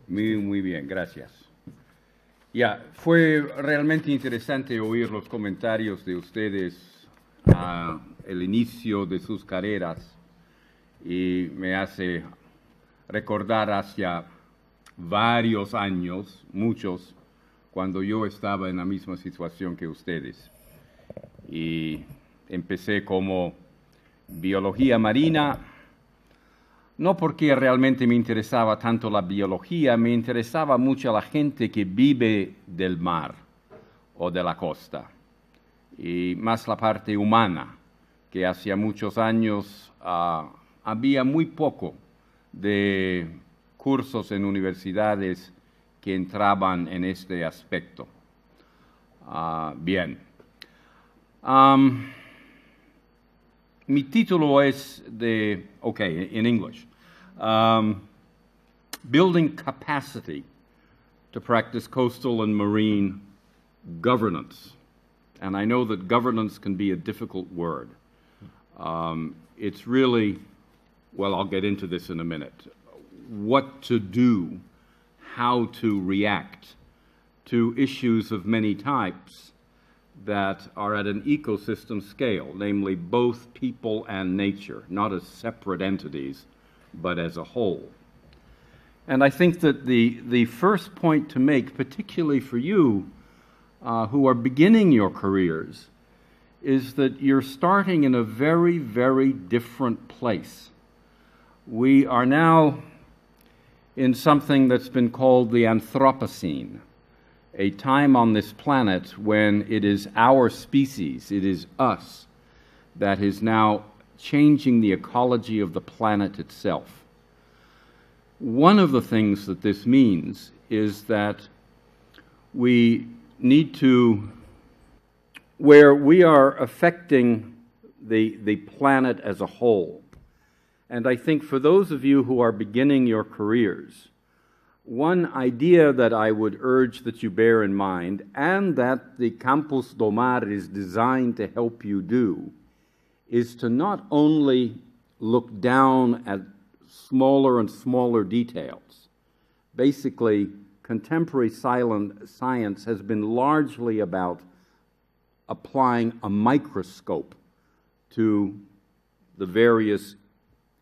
Muy bien, gracias. Ya, fue realmente interesante oír los comentarios de ustedes al inicio de sus carreras y me hace recordar hacia varios años, muchos, cuando yo estaba en la misma situación que ustedes. Y empecé como biología marina, no porque realmente me interesaba tanto la biología, me interesaba mucho la gente que vive del mar o de la costa, y más la parte humana, que hacía muchos años había muy poco de cursos en universidades que entraban en este aspecto. Bien. Mi título es in English, Building Capacity to Practice Coastal and Marine Governance. And I know that governance can be a difficult word. It's really, well, I'll get into this in a minute, what to do, how to react to issues of many types that are at an ecosystem scale, namely both people and nature, not as separate entities, but as a whole. And I think that the first point to make, particularly for you who are beginning your careers, is that you're starting in a very, very different place. We are now in something that's been called the Anthropocene, a time on this planet when it is our species, it is us, that is now changing the ecology of the planet itself. One of the things that this means is that we need to, where we are affecting the planet as a whole, and I think for those of you who are beginning your careers, one idea that I would urge that you bear in mind, and that the Campus do Mar is designed to help you do, is to not only look down at smaller and smaller details. Basically, contemporary science has been largely about applying a microscope to the various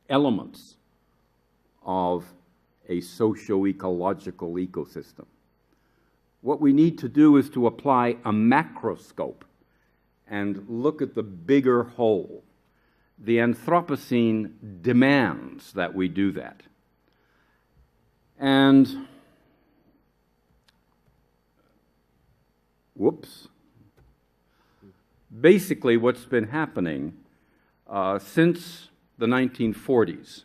elements of a socio-ecological ecosystem. What we need to do is to apply a macroscope and look at the bigger whole. The Anthropocene demands that we do that. And, basically what's been happening since the 1940s,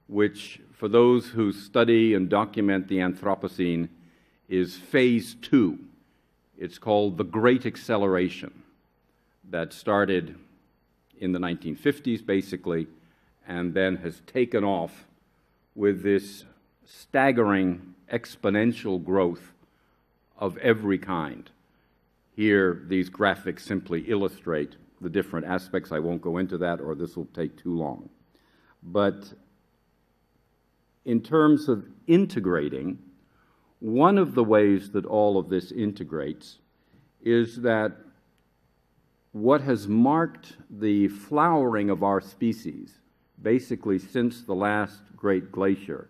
which for those who study and document the Anthropocene is phase 2. It's called the Great Acceleration, that started in the 1950s basically, and then has taken off with this staggering exponential growth of every kind. Here, these graphics simply illustrate the different aspects. I won't go into that, or this will take too long. But in terms of integrating, one of the ways that all of this integrates is that what has marked the flowering of our species, basically since the last great glacier,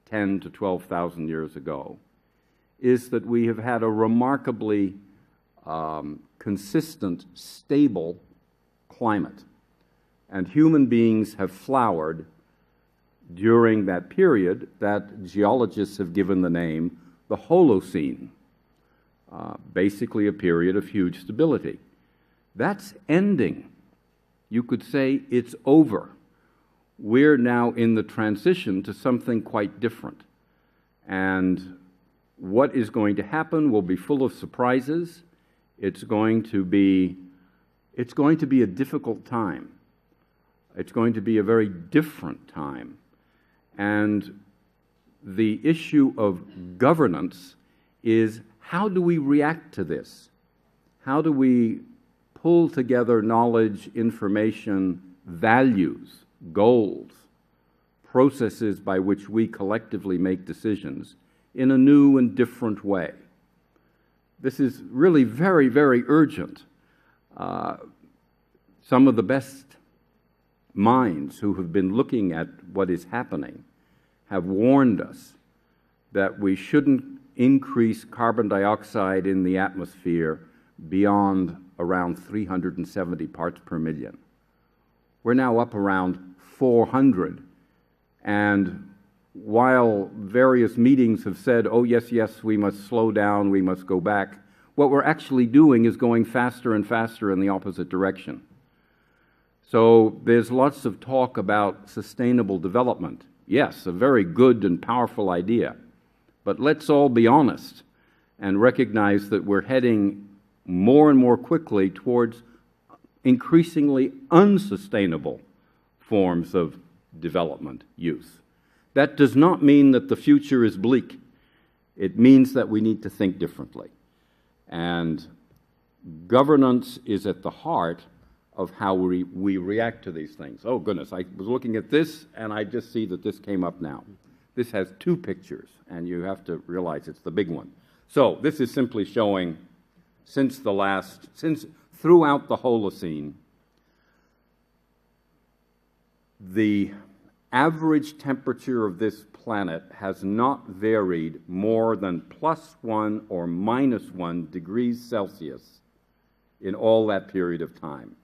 10 to 12,000 years ago, is that we have had a remarkably consistent, stable climate. And human beings have flowered during that period that geologists have given the name the Holocene, basically a period of huge stability. That's ending. You could say it's over. We're now in the transition to something quite different. And what is going to happen will be full of surprises. It's going to be a difficult time. It's going to be a very different time. And the issue of governance is, how do we react to this? How do we pull together knowledge, information, values, goals, processes by which we collectively make decisions in a new and different way. This is really very, very urgent. Some of the best minds who have been looking at what is happening have warned us that we shouldn't increase carbon dioxide in the atmosphere beyond around 370 parts per million. We're now up around 400, and while various meetings have said, oh yes, yes, we must slow down, we must go back, what we're actually doing is going faster and faster in the opposite direction. So there's lots of talk about sustainable development. Yes, a very good and powerful idea. But let's all be honest and recognize that we're heading more and more quickly towards increasingly unsustainable forms of development use. That does not mean that the future is bleak. It means that we need to think differently. And governance is at the heart of how we react to these things. Oh goodness, I was looking at this and I just see that this came up now. This has two pictures and you have to realize it's the big one. So this is simply showing since throughout the Holocene, the average temperature of this planet has not varied more than +1 or -1 degrees Celsius in all that period of time.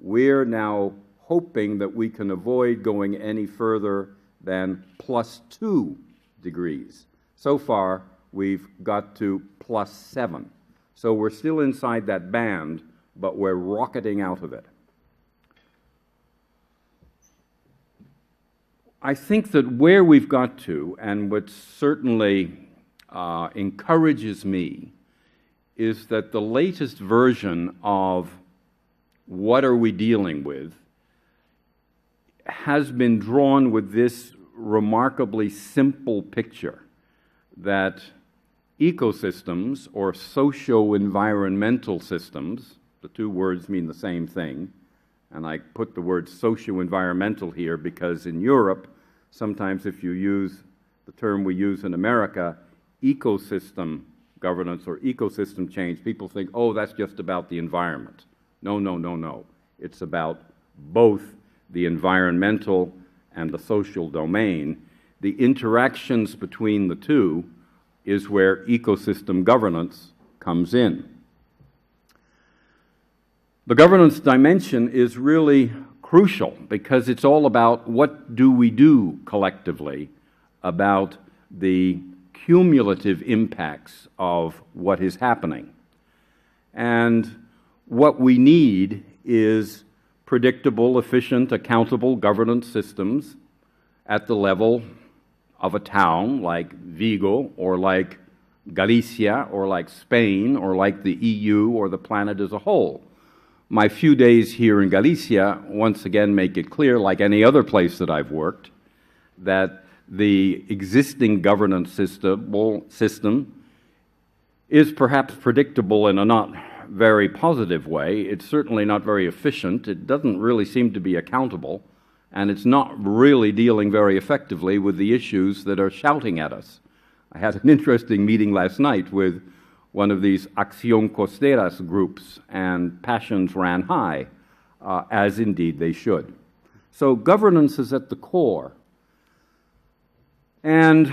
We're now hoping that we can avoid going any further than +2 degrees. So far, we've got to +7. So we're still inside that band, but we're rocketing out of it. I think that where we've got to, and what certainly encourages me, is that the latest version of what are we dealing with has been drawn with this remarkably simple picture that ecosystems, or socio-environmental systems, the two words mean the same thing, and I put the word socio-environmental here because in Europe, sometimes if you use the term we use in America, ecosystem governance or ecosystem change, people think, oh, that's just about the environment. No, no, no, no. It's about both the environmental and the social domain. The interactions between the two is where ecosystem governance comes in. The governance dimension is really crucial because it's all about what do we do collectively about the cumulative impacts of what is happening. And what we need is predictable, efficient, accountable governance systems at the level of a town like Vigo or like Galicia or like Spain or like the EU or the planet as a whole. My few days here in Galicia once again make it clear, like any other place that I've worked, that the existing governance system is perhaps predictable in a not very positive way. It's certainly not very efficient. It doesn't really seem to be accountable, and it's not really dealing very effectively with the issues that are shouting at us. I had an interesting meeting last night with one of these Acción Costeras groups, and passions ran high, as indeed they should. So governance is at the core. And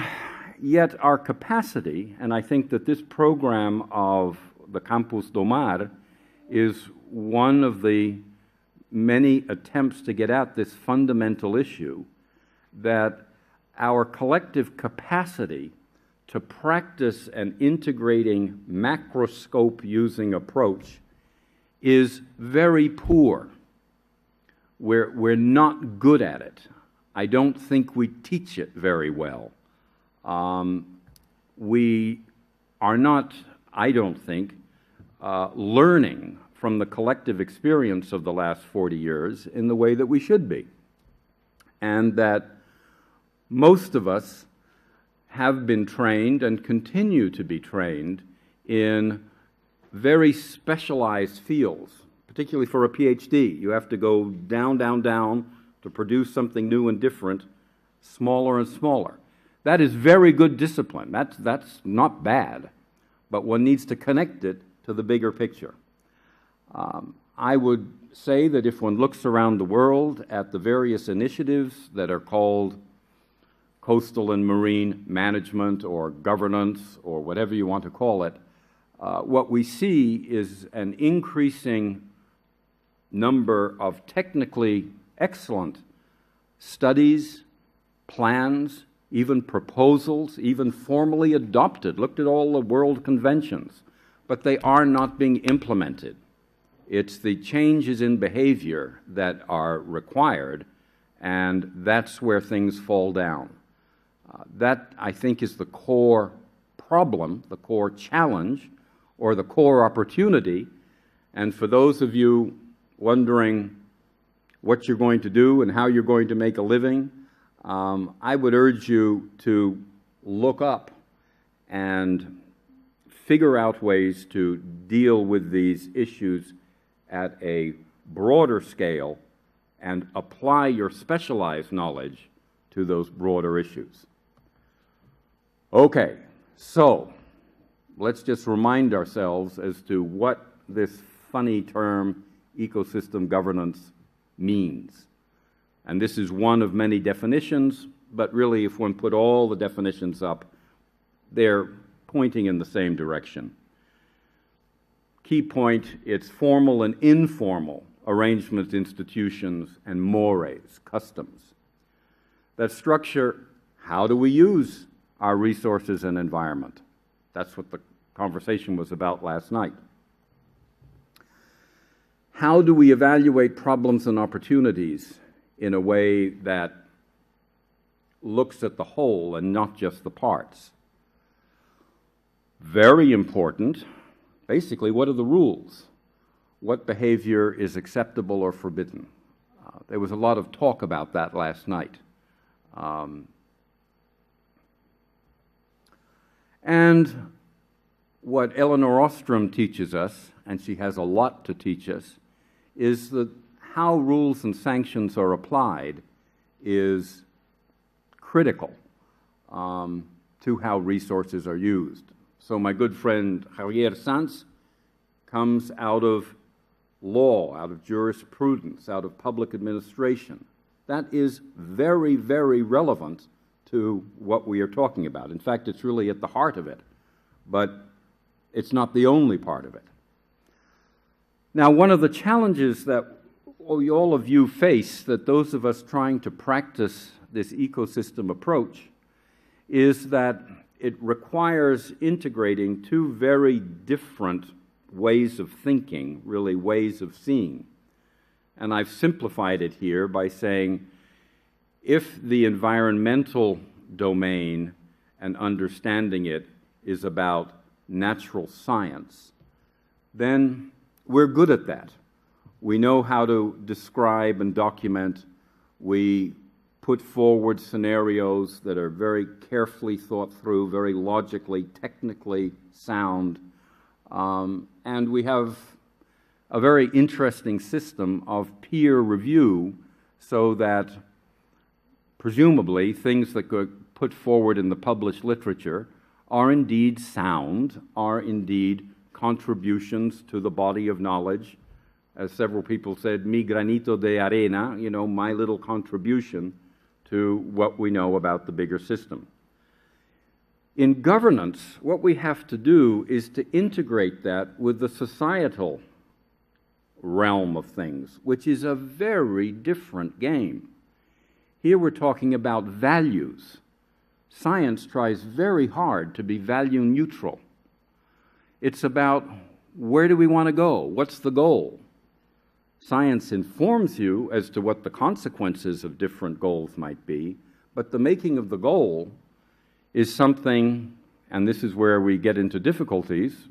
yet our capacity, and I think that this program of the Campus do Mar is one of the many attempts to get at this fundamental issue, that our collective capacity to practice an integrating macroscope using approach is very poor. We're not good at it. I don't think we teach it very well. We are not, I don't think, learning from the collective experience of the last 40 years in the way that we should be. And that most of us have been trained and continue to be trained in very specialized fields, particularly for a PhD. You have to go down, down, down to produce something new and different smaller and smaller. That is very good discipline. That's not bad, but one needs to connect it to the bigger picture. I would say that if one looks around the world at the various initiatives that are called coastal and marine management or governance or whatever you want to call it, what we see is an increasing number of technically excellent studies, plans, even proposals, even formally adopted. Looked at all the world conventions, but they are not being implemented. It's the changes in behavior that are required, and that's where things fall down. That, I think, is the core problem, the core challenge, or the core opportunity. And for those of you wondering what you're going to do and how you're going to make a living, I would urge you to look up and figure out ways to deal with these issues at a broader scale and apply your specialized knowledge to those broader issues. Okay, so let's just remind ourselves as to what this funny term ecosystem governance means. And this is one of many definitions, but really if one put all the definitions up, they're pointing in the same direction. Key point, it's formal and informal arrangements, institutions, and mores, customs. That structure, how do we use our resources and environment? That's what the conversation was about last night. How do we evaluate problems and opportunities in a way that looks at the whole and not just the parts? Very important, basically, what are the rules? What behavior is acceptable or forbidden? There was a lot of talk about that last night. And what Elinor Ostrom teaches us, and she has a lot to teach us, is that how rules and sanctions are applied is critical to how resources are used. So my good friend Javier Sanz comes out of law, out of jurisprudence, out of public administration. That is very, very relevant to what we are talking about. In fact, it's really at the heart of it, but it's not the only part of it. Now, one of the challenges that all of you face, that those of us trying to practice this ecosystem approach, is that it requires integrating two very different ways of thinking, really ways of seeing. And I've simplified it here by saying, if the environmental domain and understanding it is about natural science, then we're good at that. We know how to describe and document. We put forward scenarios that are very carefully thought through, very logically, technically sound. And we have a very interesting system of peer review so that presumably things that get put forward in the published literature are indeed sound, are indeed contributions to the body of knowledge. As several people said, mi granito de arena, my little contribution to what we know about the bigger system. In governance, what we have to do is to integrate that with the societal realm of things, which is a very different game. Here we're talking about values. Science tries very hard to be value neutral. It's about where do we want to go? What's the goal? Science informs you as to what the consequences of different goals might be, but the making of the goal is something, and this is where we get into difficulties,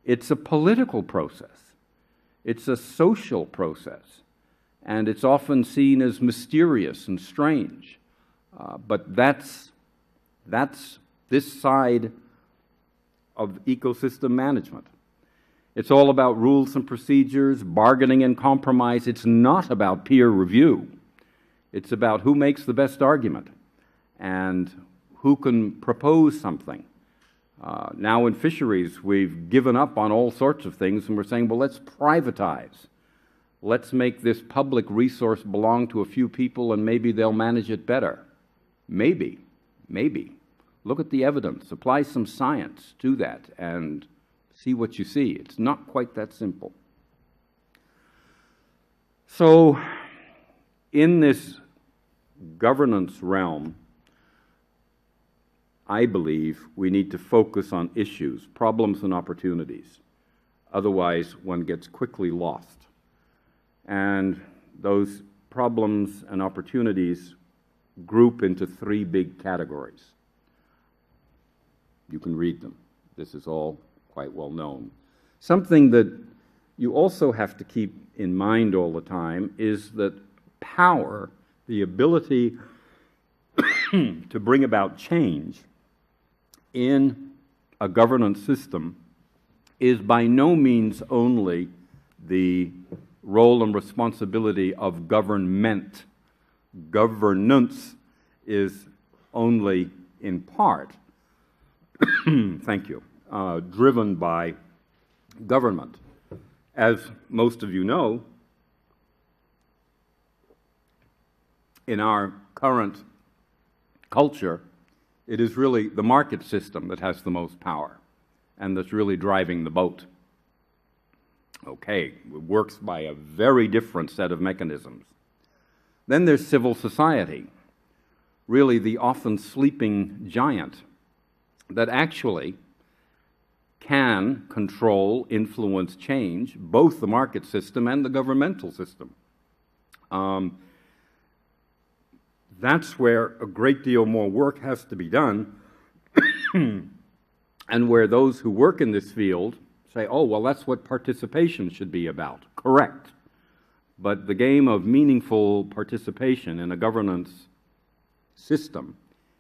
it's a political process. It's a social process, and it's often seen as mysterious and strange. But that's this side of ecosystem management. It's all about rules and procedures, bargaining and compromise. It's not about peer review. It's about who makes the best argument and who can propose something. Now in fisheries, we've given up on all sorts of things, and we're saying, well, let's privatize. Let's make this public resource belong to a few people, and maybe they'll manage it better. Maybe. Look at the evidence. Apply some science to that and see what you see. It's not quite that simple. So, in this governance realm, I believe we need to focus on issues, problems, and opportunities. Otherwise, one gets quickly lost. And those problems and opportunities group into three big categories. You can read them. This is all quite well known. Something that you also have to keep in mind all the time is that power, the ability to bring about change in a governance system, is by no means only the role and responsibility of government. Governance is only in part, thank you, driven by government. As most of you know, in our current culture, it is really the market system that has the most power and that's really driving the boat. Okay, it works by a very different set of mechanisms. Then there's civil society, really the often sleeping giant that actually can control, influence, change both the market system and the governmental system. That's where a great deal more work has to be done, and where those who work in this field say, oh, well, that's what participation should be about. Correct. But the game of meaningful participation in a governance system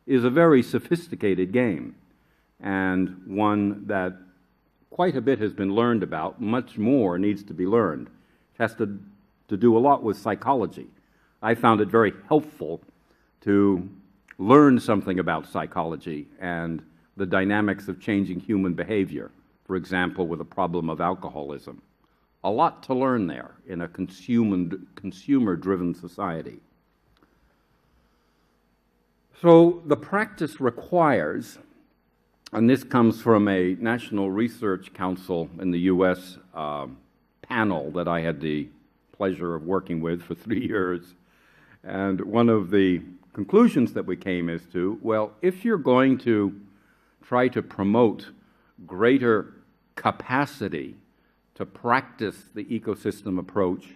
is a very sophisticated game, and one that quite a bit has been learned about. Much more needs to be learned. It has to do a lot with psychology. I found it very helpful to learn something about psychology and the dynamics of changing human behavior, for example, with the problem of alcoholism. A lot to learn there in a consumer-driven society. So the practice requires, and this comes from a National Research Council in the U.S. Panel that I had the pleasure of working with for 3 years, and one of the conclusions that we came is to, well, if you're going to try to promote greater capacity to practice the ecosystem approach,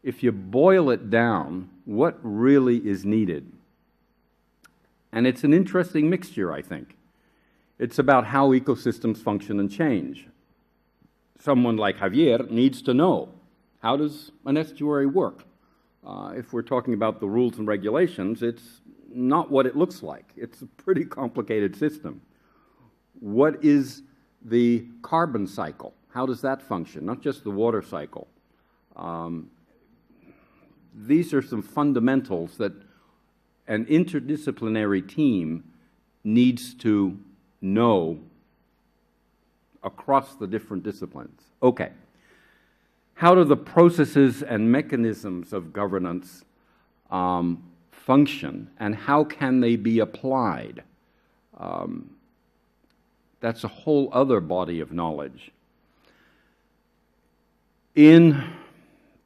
if you boil it down, what really is needed? And it's an interesting mixture, I think. It's about how ecosystems function and change. Someone like Javier needs to know, how does an estuary work? If we're talking about the rules and regulations, it's not what it looks like. It's a pretty complicated system. What is the carbon cycle? How does that function? Not just the water cycle. These are some fundamentals that an interdisciplinary team needs to know across the different disciplines. Okay. How do the processes and mechanisms of governance function, and how can they be applied? That's a whole other body of knowledge. In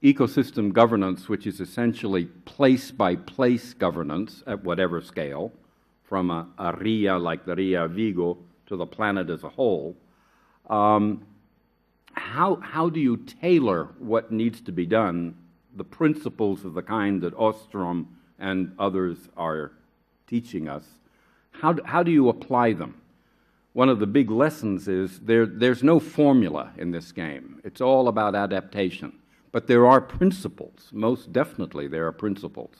ecosystem governance, which is essentially place-by-place governance at whatever scale, from a RIA like the RIA Vigo to the planet as a whole, how do you tailor what needs to be done, the principles of the kind that Ostrom and others are teaching us? How do you apply them? One of the big lessons is there's no formula in this game. It's all about adaptation. But there are principles. Most definitely there are principles.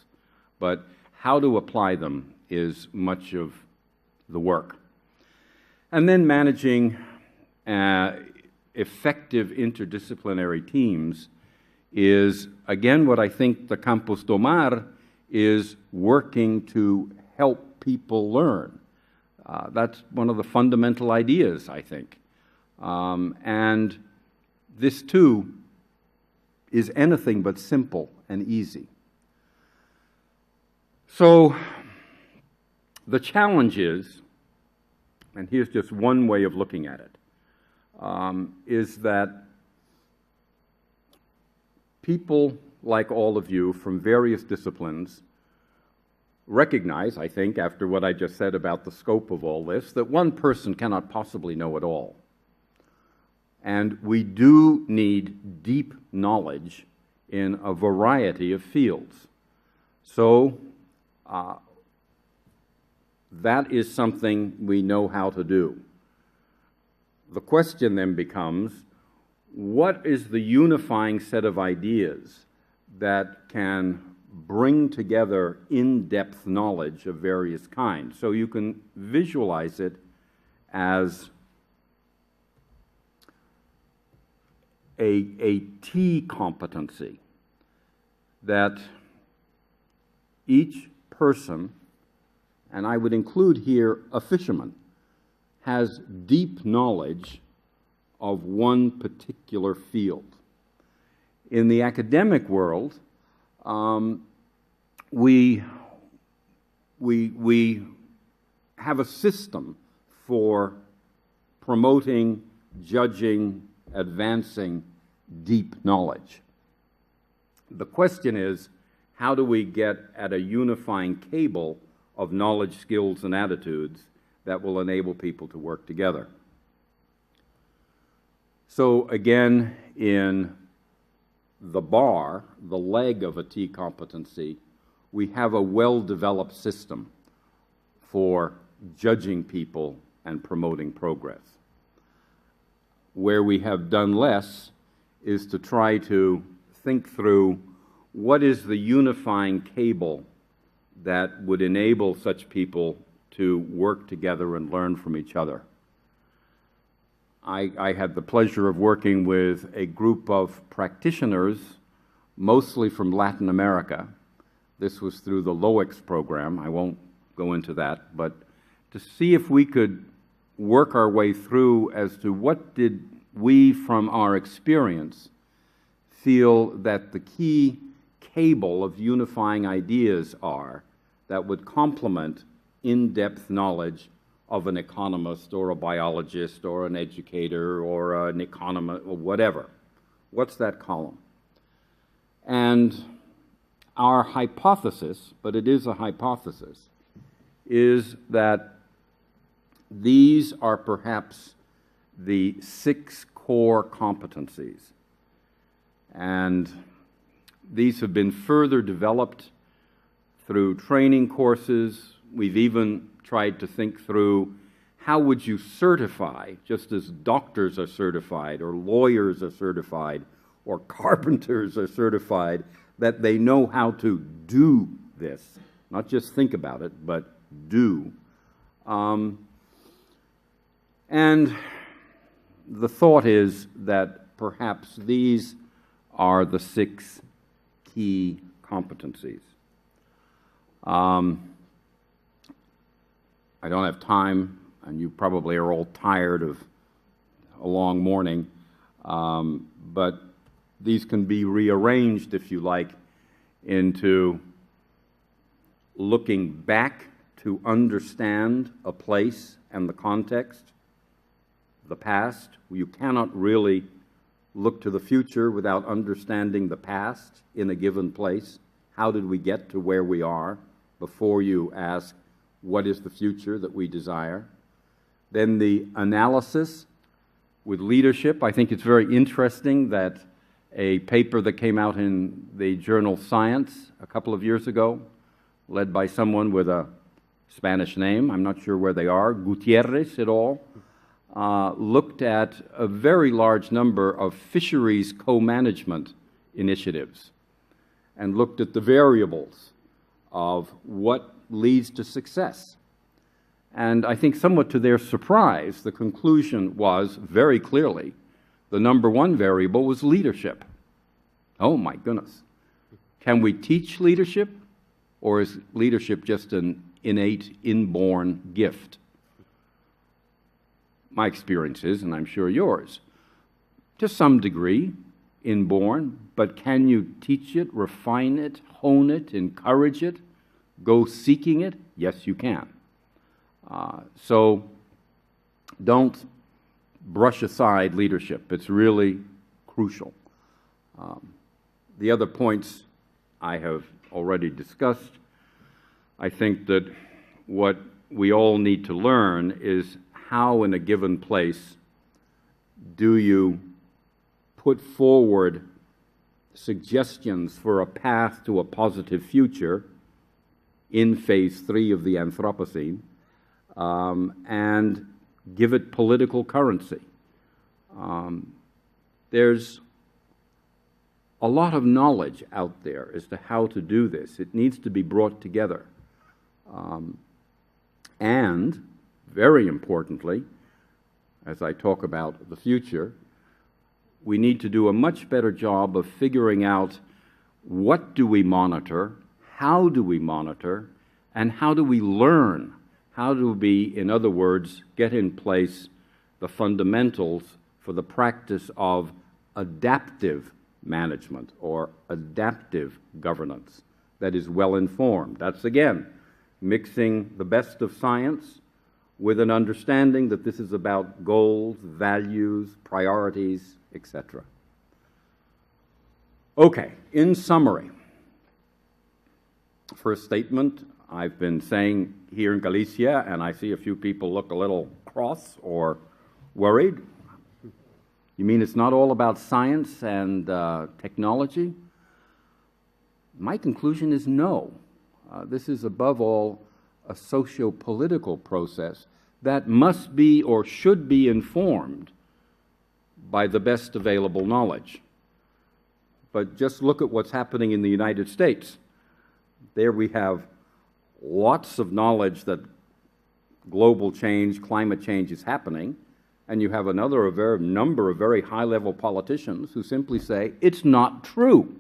But how to apply them is much of the work. And then managing effective interdisciplinary teams is, again, what I think the Campos do Mar is working to help people learn. That's one of the fundamental ideas, I think. And this, too, is anything but simple and easy. So the challenge is, and here's just one way of looking at it, is that people like all of you from various disciplines recognize, I think, after what I just said about the scope of all this, that one person cannot possibly know it all. And we do need deep knowledge in a variety of fields. So that is something we know how to do. The question then becomes, what is the unifying set of ideas that can bring together in-depth knowledge of various kinds? So you can visualize it as a T competency, that each person, and I would include here a fisherman, has deep knowledge of one particular field. In the academic world, we have a system for promoting, judging, advancing deep knowledge. The question is, how do we get at a unifying cable of knowledge, skills, and attitudes that will enable people to work together? So again, in the bar, the leg of a T competency, we have a well-developed system for judging people and promoting progress. Where we have done less is to try to think through what is the unifying cable that would enable such people to work together and learn from each other. I had the pleasure of working with a group of practitioners, mostly from Latin America. This was through the LOEX program. I won't go into that, but to see if we could work our way through as to what did we, from our experience, feel that the key cable of unifying ideas are that would complement in-depth knowledge of an economist or a biologist or an educator or an economist or whatever. What's that column? And our hypothesis, but it is a hypothesis, is that these are perhaps the 6 core competencies. And these have been further developed through training courses. We've even tried to think through how would you certify, just as doctors are certified, or lawyers are certified, or carpenters are certified, that they know how to do this. Not just think about it, but do. And the thought is that perhaps these are the 6 key competencies. I don't have time, and you probably are all tired of a long morning, but these can be rearranged, if you like, into looking back to understand a place and the context, the past. You cannot really look to the future without understanding the past in a given place. How did we get to where we are before you ask, what is the future that we desire? Then the analysis with leadership. I think it's very interesting that a paper that came out in the journal Science a couple of years ago, led by someone with a Spanish name, I'm not sure where they are, Gutierrez et al., looked at a very large number of fisheries co-management initiatives and looked at the variables of what leads to success. And I think somewhat to their surprise, the conclusion was very clearly the number 1 variable was leadership. Oh my goodness. Can we teach leadership? or is leadership just an innate, inborn gift? My experience is, and I'm sure yours, to some degree, inborn, but can you teach it, refine it, hone it, encourage it, go seeking it? Yes, you can. So don't brush aside leadership. It's really crucial. The other points I have already discussed. I think that what we all need to learn is how in a given place do you put forward suggestions for a path to a positive future in phase 3 of the Anthropocene, and give it political currency. There's a lot of knowledge out there as to how to do this. It needs to be brought together. And, very importantly, as I talk about the future, we need to do a much better job of figuring out what do we monitor, how do we monitor, and how do we learn? How do we, in other words, get in place the fundamentals for the practice of adaptive management or adaptive governance that is well informed? That's, again, mixing the best of science with an understanding that this is about goals, values, priorities, etc. Okay, in summary, first statement, I've been saying here in Galicia, and I see a few people look a little cross or worried. You mean it's not all about science and technology? My conclusion is no. This is above all a socio-political process that must be or should be informed by the best available knowledge. But just look at what's happening in the United States. There we have lots of knowledge that global change, climate change is happening, and you have number of very high-level politicians who simply say, it's not true.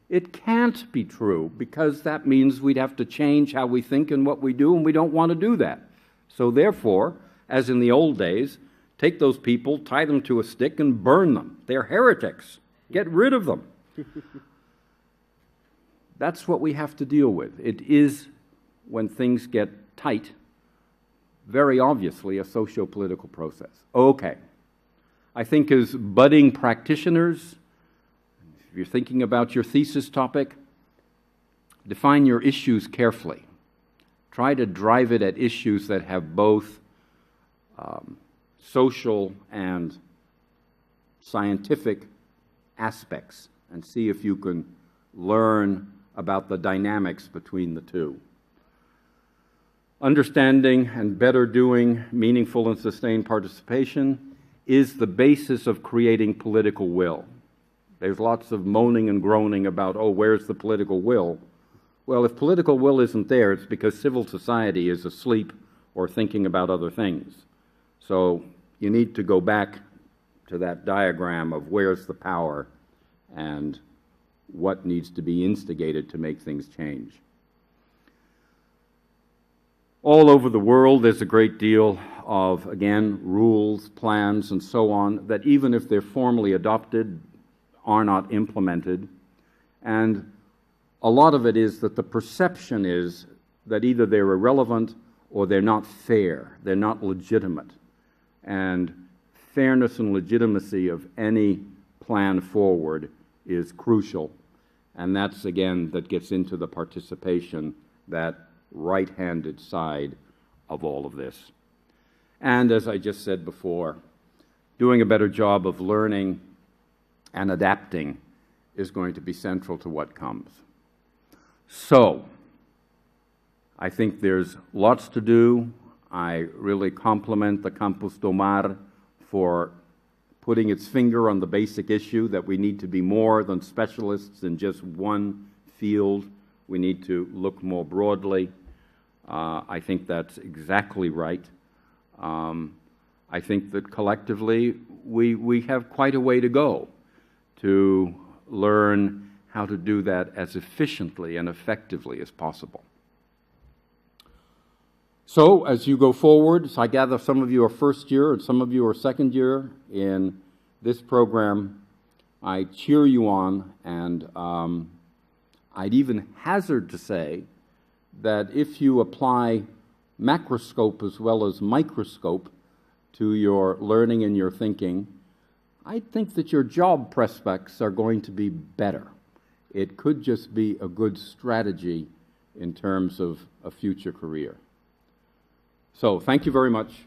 It can't be true, because that means we'd have to change how we think and what we do, and we don't want to do that. So therefore, as in the old days, take those people, tie them to a stick, and burn them. They're heretics. Get rid of them. That's what we have to deal with. It is, when things get tight, very obviously a socio-political process. Okay. I think as budding practitioners, if you're thinking about your thesis topic, define your issues carefully. Try to drive it at issues that have both social and scientific aspects, and see if you can learn about the dynamics between the two. Understanding and better doing meaningful and sustained participation is the basis of creating political will. There's lots of moaning and groaning about, oh, where's the political will? Well, if political will isn't there, it's because civil society is asleep or thinking about other things. So you need to go back to that diagram of where's the power and what needs to be instigated to make things change. All over the world, there's a great deal of, again, rules, plans, and so on, that even if they're formally adopted, are not implemented. And a lot of it is that the perception is that either they're irrelevant or they're not fair, they're not legitimate. And fairness and legitimacy of any plan forward is crucial. And that's, again, that gets into the participation, that right-handed side of all of this. And as I just said before, doing a better job of learning and adapting is going to be central to what comes. So, I think there's lots to do. I really compliment the Campus do Mar for putting its finger on the basic issue that we need to be more than specialists in just one field. We need to look more broadly. I think that's exactly right. I think that collectively we have quite a way to go to learn how to do that as efficiently and effectively as possible. So, as you go forward, I gather some of you are first year and some of you are second year in this program. I cheer you on, and I'd even hazard to say that if you apply macroscope as well as microscope to your learning and your thinking, I think that your job prospects are going to be better. It could just be a good strategy in terms of a future career. So, thank you very much.